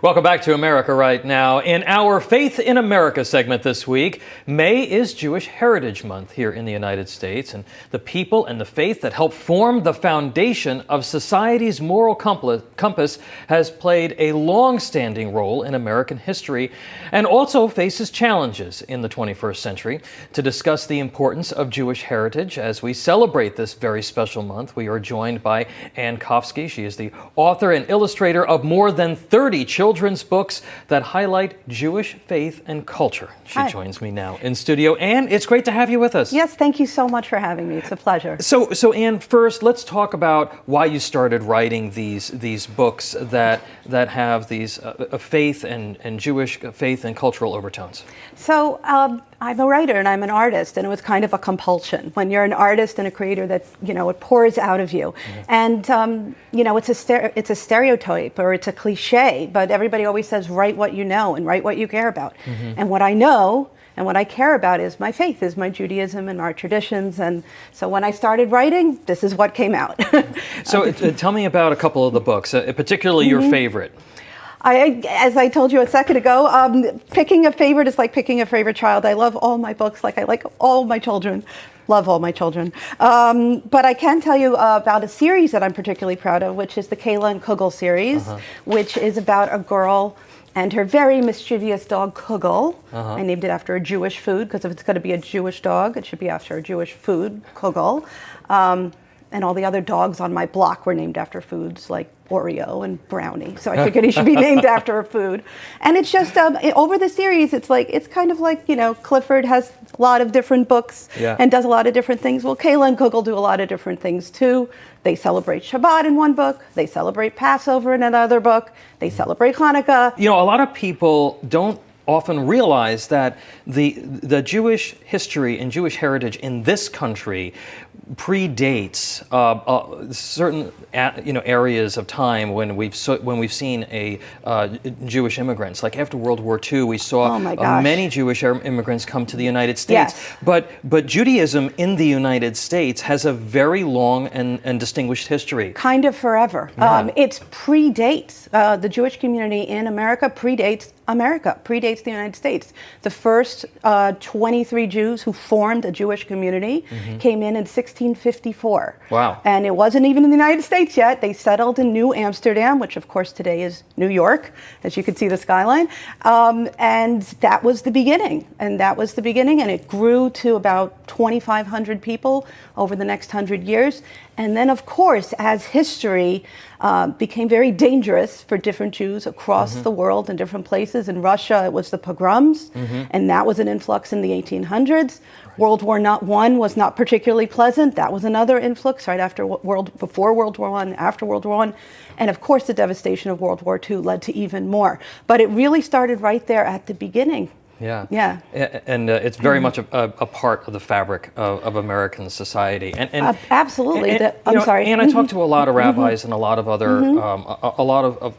Welcome back to America Right Now. In our Faith in America segment this week, May is Jewish Heritage Month here in the United States, and the people and the faith that help form the foundation of society's moral compass has played a long-standing role in American history and also faces challenges in the 21st century. To discuss the importance of Jewish heritage as we celebrate this very special month, we are joined by Ann Kofsky. She is the author and illustrator of more than 30 children's books that highlight Jewish faith and culture. She joins me now in studio. Ann, it's great to have you with us. Yes, thank you so much for having me. It's a pleasure. So Ann, first, let's talk about why you started writing these books that have these faith and Jewish faith and cultural overtones. So I'm a writer and I'm an artist, and it was kind of a compulsion. When you're an artist and a creator, that it pours out of you, and it's a stereotype or it's a cliche, but everybody always says write what you know and write what you care about. And what I know and what I care about is my faith, is my Judaism and our traditions. And so when I started writing, this is what came out. So tell me about a couple of the books, particularly your favorite. As I told you a second ago, picking a favorite is like picking a favorite child. I love all my books, like I like all my children. Love all my children. But I can tell you about a series that I'm particularly proud of, which is the Kayla and Kugel series, which is about a girl and her very mischievous dog, Kugel. I named it after a Jewish food, because if it's going to be a Jewish dog, it should be after a Jewish food, Kugel. And all the other dogs on my block were named after foods like Oreo and Brownie. So I figured he should be named after a food. And it's just, over the series, it's kind of like, Clifford has a lot of different books and does a lot of different things. Well, Kayla and Kugel do a lot of different things too. They celebrate Shabbat in one book. They celebrate Passover in another book. They celebrate Hanukkah. A lot of people don't often realize that the Jewish history and Jewish heritage in this country predates certain areas of time when we've seen Jewish immigrants. Like after World War II, we saw many Jewish immigrants come to the United States. But Judaism in the United States has a very long and distinguished history. Kind of forever. It predates the Jewish community in America. Predates the United States. The first 23 Jews who formed a Jewish community came in 1654. Wow. And it wasn't even in the United States yet. They settled in New Amsterdam, which of course today is New York, as you can see the skyline. And that was the beginning. And it grew to about 2,500 people over the next 100 years. And then, of course, as history became very dangerous for different Jews across the world in different places. In Russia, it was the pogroms, and that was an influx in the 1800s. World War I was not particularly pleasant. That was another influx right after before World War I, after World War I. And of course, the devastation of World War II led to even more. But it really started right there at the beginning. Yeah. And it's very much a part of the fabric of American society. And absolutely. I'm sorry. And I talked to a lot of rabbis and a lot of other, a lot of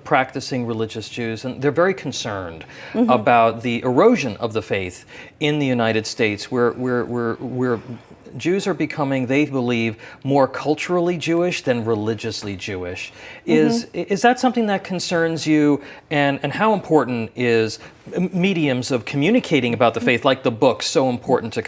practicing religious Jews, and they're very concerned about the erosion of the faith in the United States, where Jews are becoming, they believe, more culturally Jewish than religiously Jewish. Is that something that concerns you? And how important is mediums of communicating about the faith, like the book, so important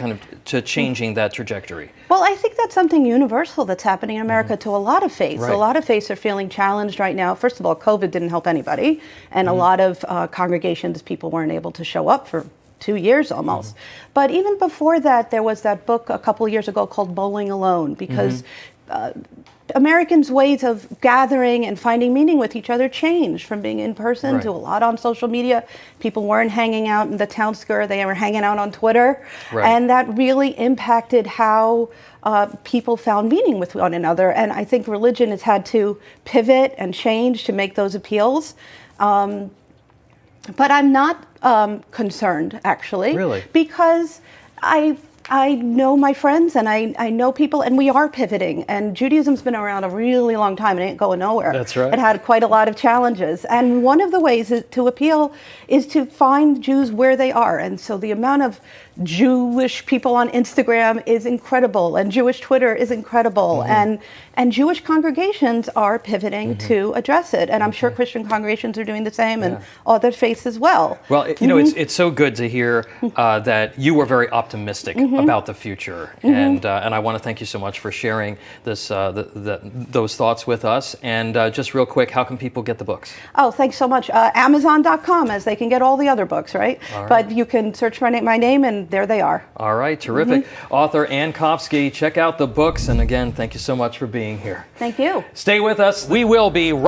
to changing that trajectory? Well, I think that's something universal that's happening in America to a lot of faiths. A lot of faiths are feeling challenged right now. First of all, COVID didn't help anybody, and a lot of congregations, people weren't able to show up for 2 years almost. But even before that, there was that book a couple of years ago called Bowling Alone, because Americans' ways of gathering and finding meaning with each other changed from being in person to a lot on social media. People weren't hanging out in the town square, they were hanging out on Twitter. And that really impacted how people found meaning with one another. And I think religion has had to pivot and change to make those appeals. But I'm not concerned, actually. Really? Because I know my friends and I know people, and we are pivoting. And Judaism's been around a really long time. It ain't going nowhere. That's right. It had quite a lot of challenges. And one of the ways to appeal is to find Jews where they are. And so the amount of Jewish people on Instagram is incredible, and Jewish Twitter is incredible, and Jewish congregations are pivoting to address it, and I'm sure Christian congregations are doing the same, and other faiths as well. Well, you know, it's so good to hear that you were very optimistic about the future, and I want to thank you so much for sharing this those thoughts with us. And just real quick, how can people get the books? Oh, thanks so much. Amazon.com, as they can get all the other books, right? But you can search my name, and there they are. All right, terrific. Author Ann Kofsky, check out the books, and again, thank you so much for being here. Thank you. Stay with us. We will be right